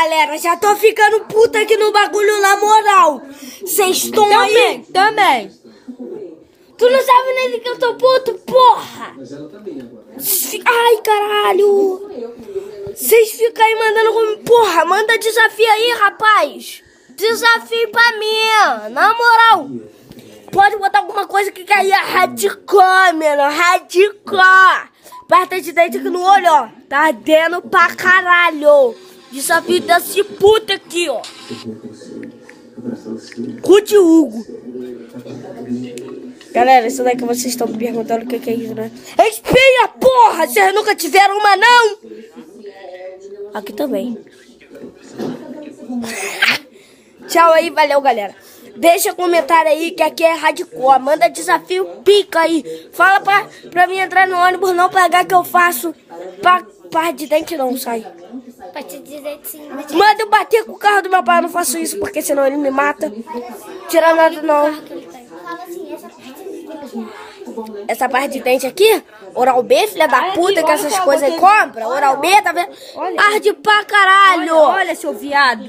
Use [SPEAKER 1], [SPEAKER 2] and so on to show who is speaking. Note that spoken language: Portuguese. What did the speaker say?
[SPEAKER 1] galera, já tô ficando puta aqui no bagulho, na moral. Vocês estão aí?
[SPEAKER 2] Também.
[SPEAKER 1] Tu não sabe nem que eu tô puto, porra. Ai, caralho. Vocês ficam aí mandando como... Porra, manda desafio aí, rapaz. Desafio pra mim, na moral. Pode botar alguma coisa que aí é radical, mano. Radical. Parte de dente aqui no olho, ó. Tá ardendo pra caralho. Desafio desse puta aqui, ó. Rude Hugo. Galera, isso daí que vocês estão me perguntando o que é isso, né? Espinha, porra! Vocês nunca tiveram uma, não? Aqui também. Tchau aí, valeu, galera. Deixa comentário aí que aqui é hardcore. Manda desafio, pica aí. Fala pra mim entrar no ônibus, não pagar que eu faço. Par de dente não, sai.
[SPEAKER 3] Parte de dente sim.
[SPEAKER 1] Manda eu bater com o carro do meu pai, eu não faço isso porque senão ele me mata. Tira nada não.
[SPEAKER 3] Fala assim, essa parte de dente.
[SPEAKER 1] Essa parte de dente aqui, Oral B, filha da puta, que essas coisas aí compra. Oral B, tá vendo? Arde pra caralho.
[SPEAKER 2] Olha, seu viado.